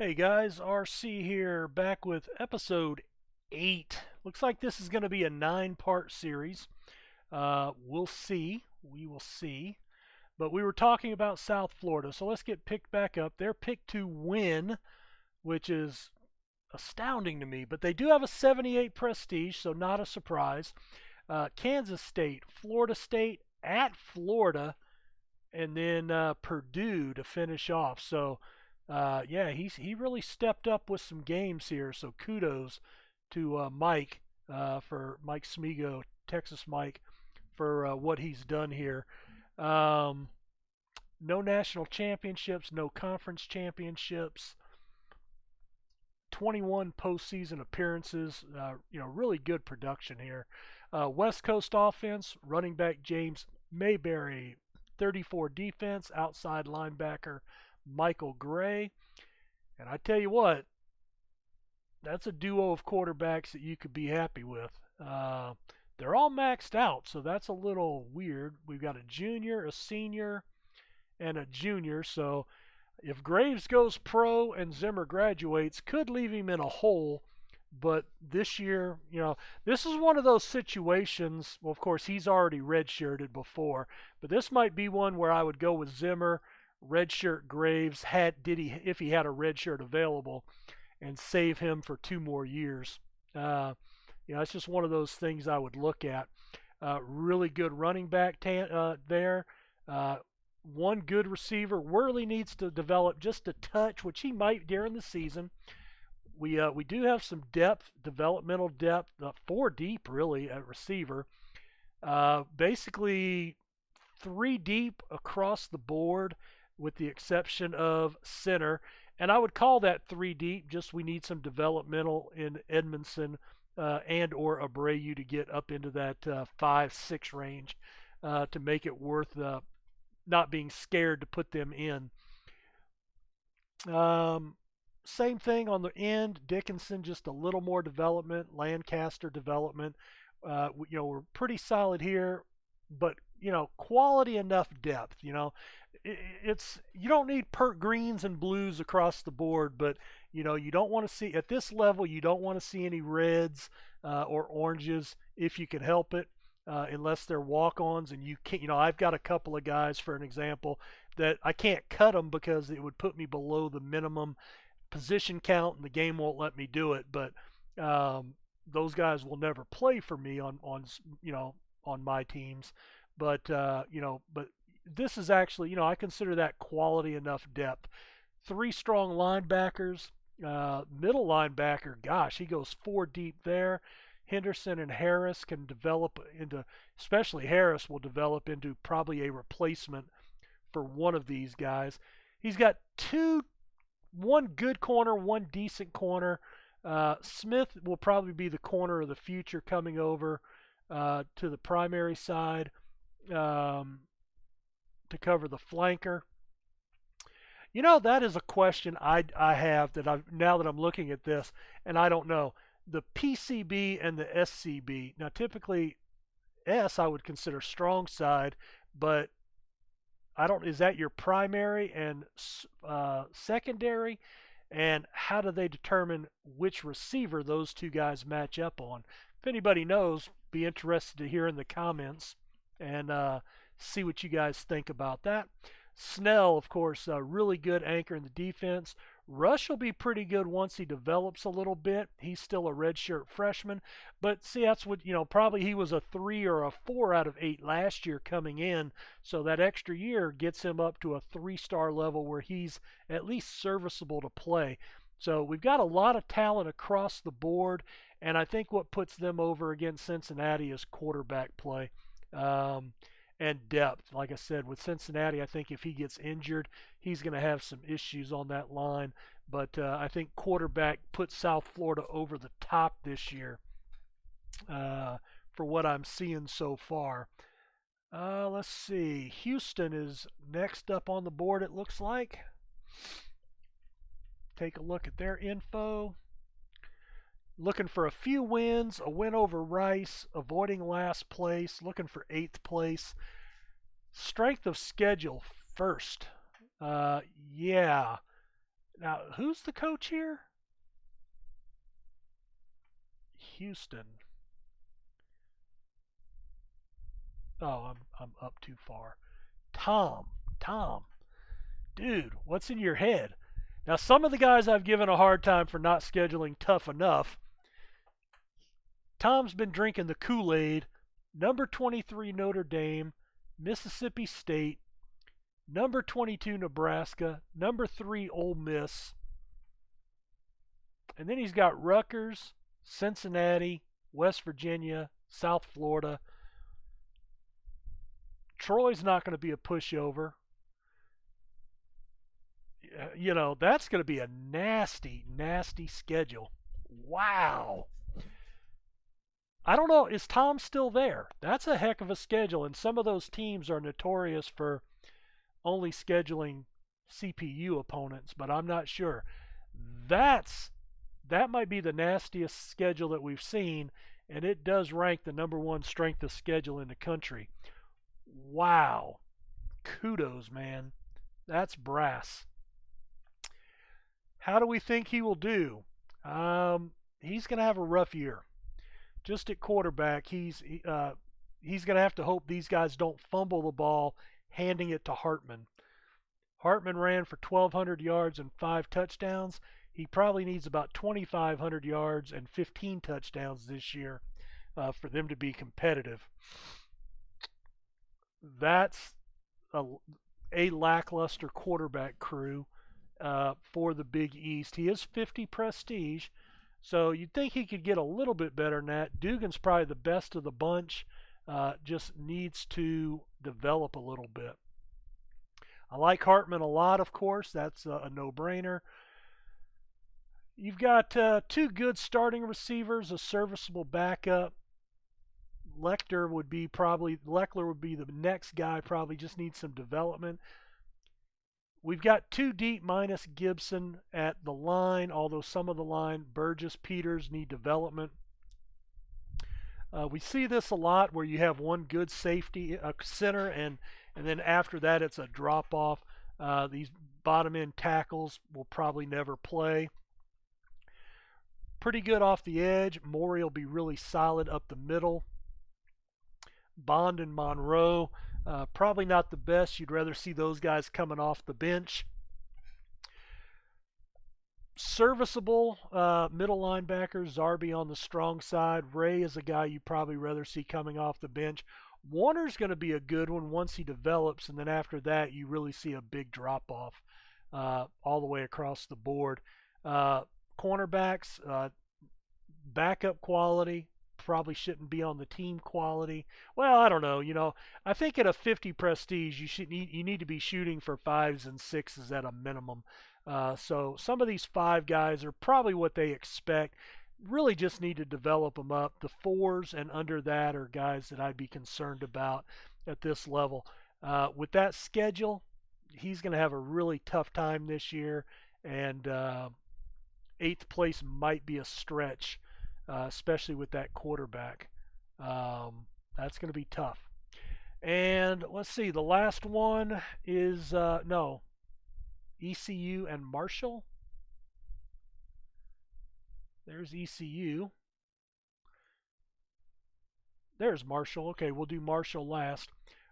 Hey guys, RC here, back with episode 8. Looks like this is going to be a 9-part series. We'll see. We will see. But we were talking about South Florida, so let's get picked back up. They're picked to win, which is astounding to me. But they do have a 78 prestige, so not a surprise. Kansas State, Florida State, at Florida, and then Purdue to finish off. So yeah, he really stepped up with some games here. So kudos to Mike for Mike Smigo, Texas Mike, for what he's done here. Um, no national championships, no conference championships. 21 postseason appearances. Really good production here. West Coast offense, running back James Mayberry, 34 defense, outside linebacker Michael Gray. And I tell you what, that's a duo of quarterbacks that you could be happy with. They're all maxed out, so that's a little weird. We've got a junior, a senior, and a junior. So if Graves goes pro and Zimmer graduates, could leave him in a hole. But this year, this is one of those situations. Well, of course, he's already redshirted before, but this might be one where I would go with Zimmer, redshirt Graves, if he had a redshirt available, and save him for 2 more years. It's just one of those things I would look at. Really good running back there. One good receiver. Worley needs to develop just a touch, which he might during the season. We do have some depth, developmental depth, 4 deep really at receiver. Basically 3 deep across the board, with the exception of center. And I would call that 3 deep. Just we need some developmental in Edmondson and or Abreu to get up into that 5-6 range to make it worth not being scared to put them in. Same thing on the end. Dickinson, just a little more development. Lancaster development. We're pretty solid here, but quality enough depth. It's you don't need pert greens and blues across the board, but you don't want to see at this level. You don't want to see any reds or oranges if you can help it. Unless they're walk-ons, and you can't. I've got a couple of guys, for an example, that I can't cut them because it would put me below the minimum position count, and the game won't let me do it. But those guys will never play for me on my teams. But but this is actually, I consider that quality enough depth. 3 strong linebackers, middle linebacker. Gosh, he goes 4 deep there. Henderson and Harris can develop into, especially Harris will develop into probably a replacement for one of these guys. He's got one good corner, one decent corner. Smith will probably be the corner of the future coming over to the primary side to cover the flanker. That is a question I have now that I'm looking at this, and I don't know. The PCB and the SCB. Now, typically, I would consider strong side, but I don't. Is that your primary and secondary? And how do they determine which receiver those 2 guys match up on? If anybody knows, be interested to hear in the comments and see what you guys think about that. Snell, of course, a really good anchor in the defense. Rush will be pretty good once he develops a little bit. He's still a redshirt freshman. But see, that's what, probably he was a 3 or a 4 out of 8 last year coming in. So that extra year gets him up to a 3-star level where he's at least serviceable to play. So we've got a lot of talent across the board. And I think what puts them over against Cincinnati is quarterback play. And depth. Like I said, with Cincinnati, I think if he gets injured, he's going to have some issues on that line. But I think quarterback puts South Florida over the top this year for what I'm seeing so far. Let's see. Houston is next up on the board, it looks like. Take a look at their info. Looking for a few wins, a win over Rice, avoiding last place, looking for 8th place. Strength of schedule first. Yeah. Now, who's the coach here? Houston. Oh, I'm up too far. Tom, dude, what's in your head? Now, some of the guys I've given a hard time for not scheduling tough enough. Tom's been drinking the Kool-Aid. Number 23 Notre Dame, Mississippi State, number 22 Nebraska, number 3 Ole Miss, and then he's got Rutgers, Cincinnati, West Virginia, South Florida. Troy's not going to be a pushover. That's going to be a nasty, nasty schedule. Wow. I don't know. Is Tom still there? That's a heck of a schedule, and some of those teams are notorious for only scheduling CPU opponents, but I'm not sure. That's that might be the nastiest schedule that we've seen, and it does rank the number one strength of schedule in the country. Wow. Kudos, man. That's brass. How do we think he will do? He's going to have a rough year. Just at quarterback, he's going to have to hope these guys don't fumble the ball handing it to Hartman. Hartman ran for 1,200 yards and 5 touchdowns. He probably needs about 2,500 yards and 15 touchdowns this year for them to be competitive. That's a lackluster quarterback crew for the Big East. He is 50 prestige, so you'd think he could get a little bit better than that. Dugan's probably the best of the bunch, just needs to develop a little bit. I like Hartman a lot, of course. That's a no-brainer. You've got 2 good starting receivers, a serviceable backup. Leckler would be the next guy, probably just needs some development. We've got 2 deep minus Gibson at the line, although some of the line, Burgess, Peters, need development. We see this a lot where you have one good safety, center, and then after that it's a drop off. These bottom end tackles will probably never play. Pretty good off the edge. Morey will be really solid up the middle. Bond and Monroe, probably not the best. You'd rather see those guys coming off the bench. Serviceable middle linebackers, Zarby on the strong side. Ray is a guy you'd probably rather see coming off the bench. Warner's going to be a good one once he develops, and then after that you really see a big drop-off all the way across the board. Cornerbacks, backup quality, probably shouldn't be on the team quality. Well, I don't know. I think at a 50 prestige, you need to be shooting for 5s and 6s at a minimum. So some of these 5 guys are probably what they expect. Really just need to develop them up. The 4s and under that are guys that I'd be concerned about at this level. With that schedule, he's going to have a really tough time this year, and 8th place might be a stretch. Especially with that quarterback. That's going to be tough. And let's see, the last one is, ECU and Marshall. There's ECU. There's Marshall. Okay, we'll do Marshall last.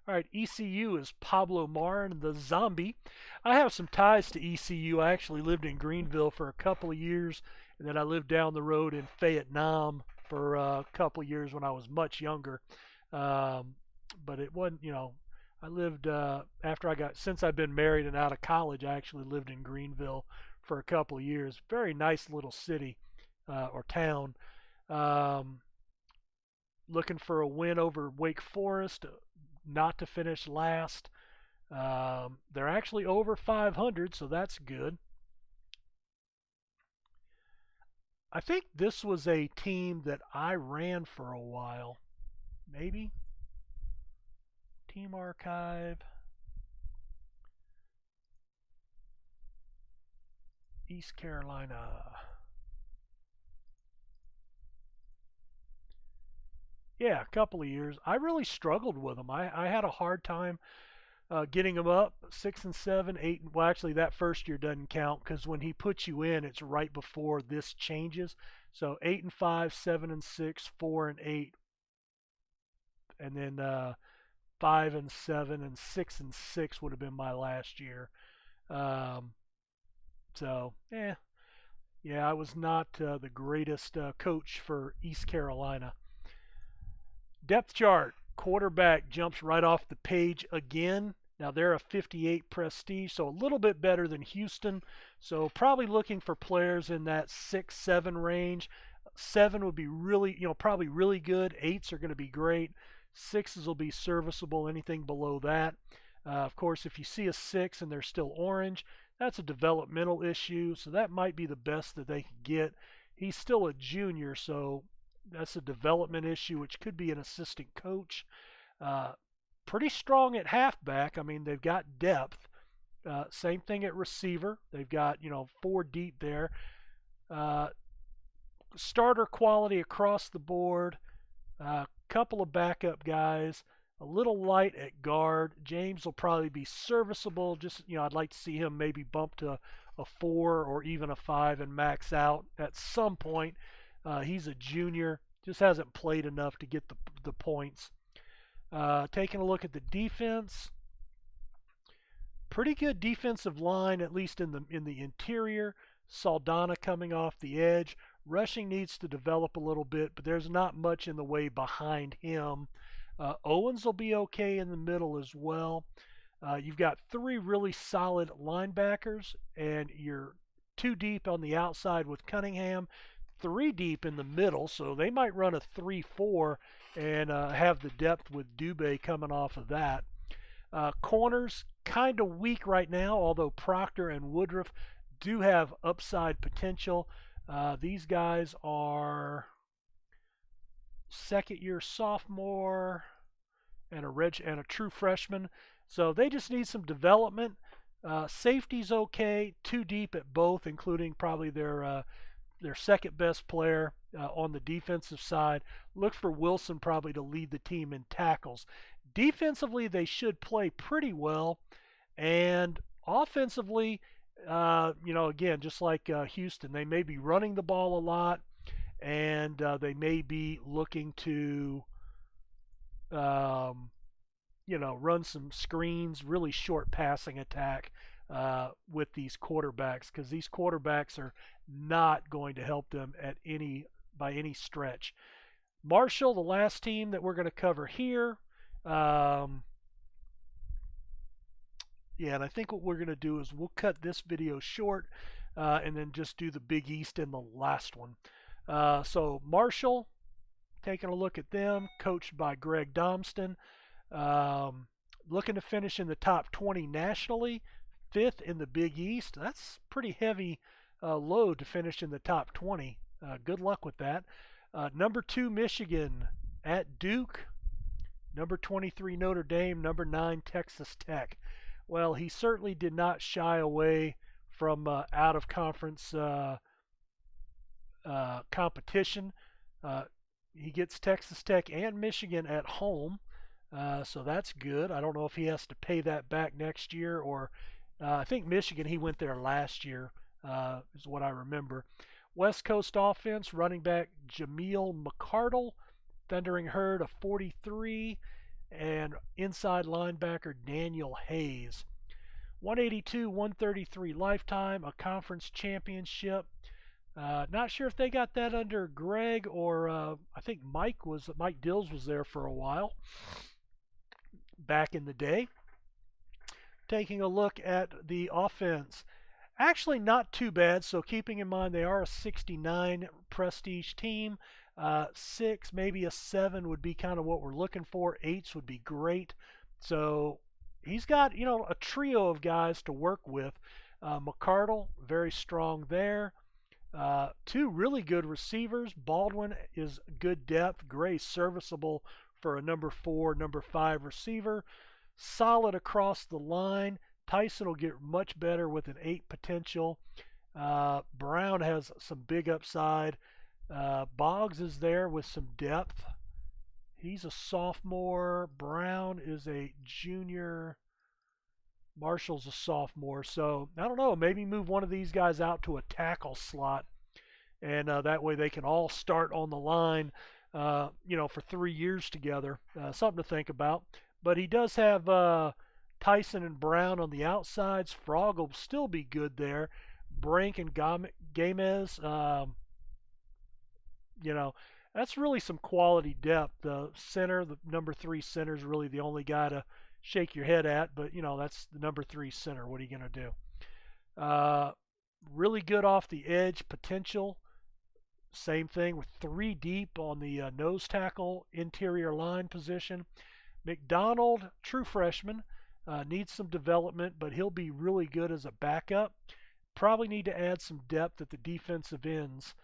All right, ECU is Pablo Marin, the zombie. I have some ties to ECU. I actually lived in Greenville for a couple of years, and then I lived down the road in Fayette-Nam for a couple of years when I was much younger. But it wasn't, I lived since I've been married and out of college, I actually lived in Greenville for a couple of years. Very nice little city or town. Looking for a win over Wake Forest, not to finish last. They're actually over 500, so that's good. I think this was a team that I ran for a while. Maybe? Team archive. East Carolina. Yeah, a couple of years. I really struggled with them. I had a hard time Getting them up 6 and 7, 8. Well, actually, that first year doesn't count because when he puts you in, it's right before this changes. So 8 and 5, 7 and 6, 4 and 8, and then 5 and 7, and 6 and 6 would have been my last year. Um, so yeah, I was not the greatest coach for East Carolina. Depth chart. Quarterback jumps right off the page again. Now they're a 58 prestige, so a little bit better than Houston. So probably looking for players in that 6, 7 range. 7 would be really, probably really good. 8s are going to be great. 6s will be serviceable. Anything below that. Of course, if you see a 6 and they're still orange, that's a developmental issue. So that might be the best that they can get. He's still a junior, so that's a development issue, which could be an assistant coach. Uh, Pretty strong at halfback. I mean, they've got depth. Same thing at receiver. They've got, 4 deep there. Uh, Starter quality across the board. Couple of backup guys. A little light at guard. James will probably be serviceable. Just, I'd like to see him maybe bump to a 4 or even a 5 and max out at some point. He's a junior, just hasn't played enough to get the points. Taking a look at the defense, pretty good defensive line, at least in the interior. Saldana coming off the edge. Rushing needs to develop a little bit, but there's not much in the way behind him. Owens will be okay in the middle as well. You've got 3 really solid linebackers, and you're 2 deep on the outside with Cunningham. 3 deep in the middle, so they might run a 3-4 and have the depth with Dubé coming off of that. Corners kind of weak right now, although Proctor and Woodruff do have upside potential. These guys are second-year sophomore and a true freshman, so they just need some development. Safety's okay, 2 deep at both, including probably their second best player on the defensive side. Look for Wilson probably to lead the team in tackles. Defensively, they should play pretty well. And offensively, again, just like Houston, they may be running the ball a lot, and they may be looking to, run some screens, really short passing attack with these quarterbacks, because these quarterbacks are not going to help them by any stretch. Marshall, the last team that we're going to cover here. And I think what we're going to do is we'll cut this video short and then just do the Big East in the last one. So Marshall, taking a look at them, coached by Greg Domston. Looking to finish in the top 20 nationally, 5th in the Big East. That's pretty heavy load to finish in the top 20. Good luck with that. Number 2, Michigan at Duke. Number 23, Notre Dame. Number 9, Texas Tech. Well, he certainly did not shy away from out-of-conference competition. He gets Texas Tech and Michigan at home, so that's good. I don't know if he has to pay that back next year, or I think Michigan, he went there last year, is what I remember. West Coast offense, running back Jameel McCardle, Thundering Herd of 43, and inside linebacker Daniel Hayes. 182, 133 lifetime, a conference championship. Not sure if they got that under Greg or I think Mike Dills was there for a while back in the day. Taking a look at the offense. Actually not too bad, so keeping in mind they are a 69 prestige team. 6, maybe a 7 would be kind of what we're looking for. 8s would be great. So he's got, a trio of guys to work with. McCardle, very strong there. 2 really good receivers. Baldwin is good depth. Gray serviceable for a number 4, number 5 receiver. Solid across the line. Tyson will get much better with an 8 potential. Brown has some big upside. Boggs is there with some depth. He's a sophomore. Brown is a junior. Marshall's a sophomore, so I don't know. Maybe move one of these guys out to a tackle slot, and that way they can all start on the line, for 3 years together. Something to think about. But he does have Tyson and Brown on the outsides. Frog will still be good there. Brink and Gamez, that's really some quality depth. The center, the number 3 center, is really the only guy to shake your head at, but that's the number 3 center. What are you going to do? Really good off the edge potential. Same thing with 3 deep on the nose tackle interior line position. McDonald, true freshman, needs some development, but he'll be really good as a backup. Probably need to add some depth at the defensive ends.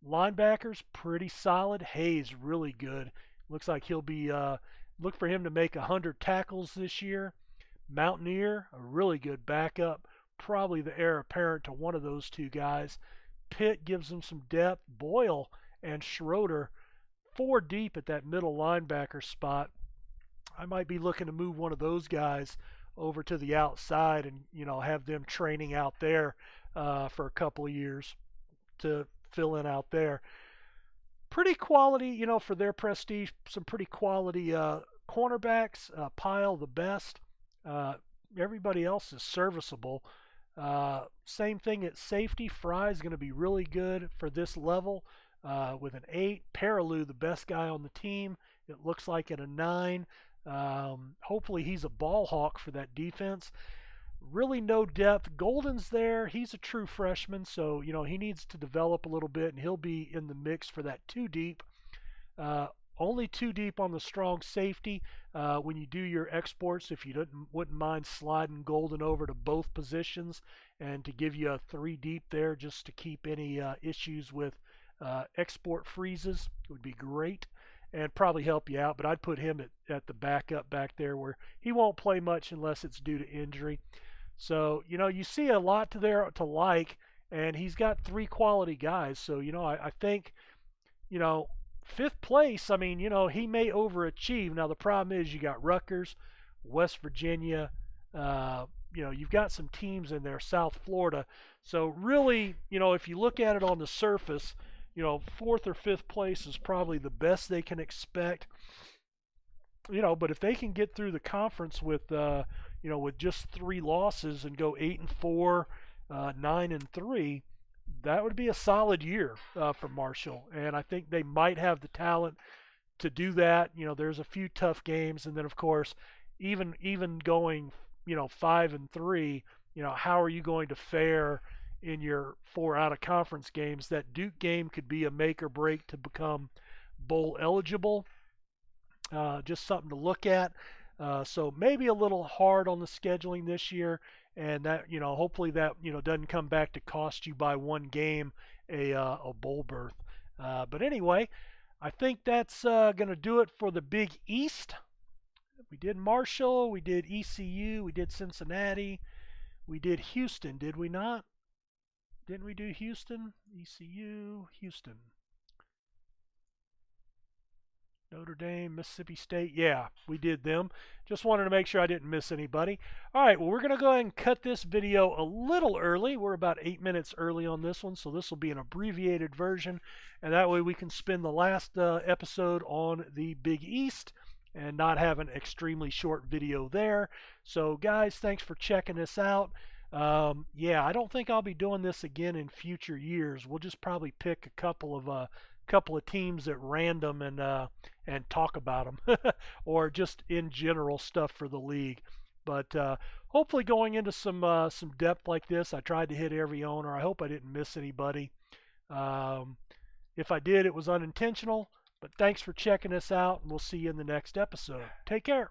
Linebackers, pretty solid. Hayes, really good. Looks like he'll be, look for him to make 100 tackles this year. Mountaineer, a really good backup. Probably the heir apparent to one of those 2 guys. Pitt gives them some depth. Boyle and Schroeder, 4 deep at that middle linebacker spot. I might be looking to move one of those guys over to the outside and have them training out there for a couple of years to fill in out there. Pretty quality, for their prestige, some pretty quality cornerbacks. Pile the best. Everybody else is serviceable. Same thing at safety. Fry's going to be really good for this level with an 8. Perilou, the best guy on the team, it looks like at a 9. Hopefully he's a ball hawk for that defense. Really no depth. Golden's there. He's a true freshman, so he needs to develop a little bit, and he'll be in the mix for that 2 deep. Only 2 deep on the strong safety. When you do your exports, if you wouldn't mind sliding Golden over to both positions and to give you a 3 deep there just to keep any issues with export freezes, would be great and probably help you out. But I'd put him at the backup back there where he won't play much unless it's due to injury. So, you see a lot there to like, and he's got 3 quality guys. So, I think, 5th place, he may overachieve. Now, the problem is you got Rutgers, West Virginia, you've got some teams in there, South Florida. So, really, if you look at it on the surface, 4th or 5th place is probably the best they can expect. But if they can get through the conference with, with just 3 losses and go 8-4, 9-3, that would be a solid year for Marshall. And I think they might have the talent to do that. There's a few tough games, and then of course, even going, 5-3, how are you going to fare in your 4 out of conference games? That Duke game could be a make or break to become bowl eligible. Just something to look at. So maybe a little hard on the scheduling this year, and that hopefully that doesn't come back to cost you by 1 game a bowl berth. But anyway, I think that's going to do it for the Big East. We did Marshall, we did ECU, we did Cincinnati, we did Houston, did we not? Didn't we do Houston? ECU, Houston. Notre Dame, Mississippi State. Yeah, we did them. Just wanted to make sure I didn't miss anybody. All right, well, we're going to go ahead and cut this video a little early. We're about 8 minutes early on this one, so this will be an abbreviated version, and that way we can spend the last episode on the Big East and not have an extremely short video there. So, guys, thanks for checking this out. Yeah, I don't think I'll be doing this again in future years. We'll just probably pick a couple of teams at random and talk about them, or just in general stuff for the league. But hopefully, going into some depth like this, I tried to hit every owner. I hope I didn't miss anybody. If I did, it was unintentional. But thanks for checking us out, and we'll see you in the next episode. Take care.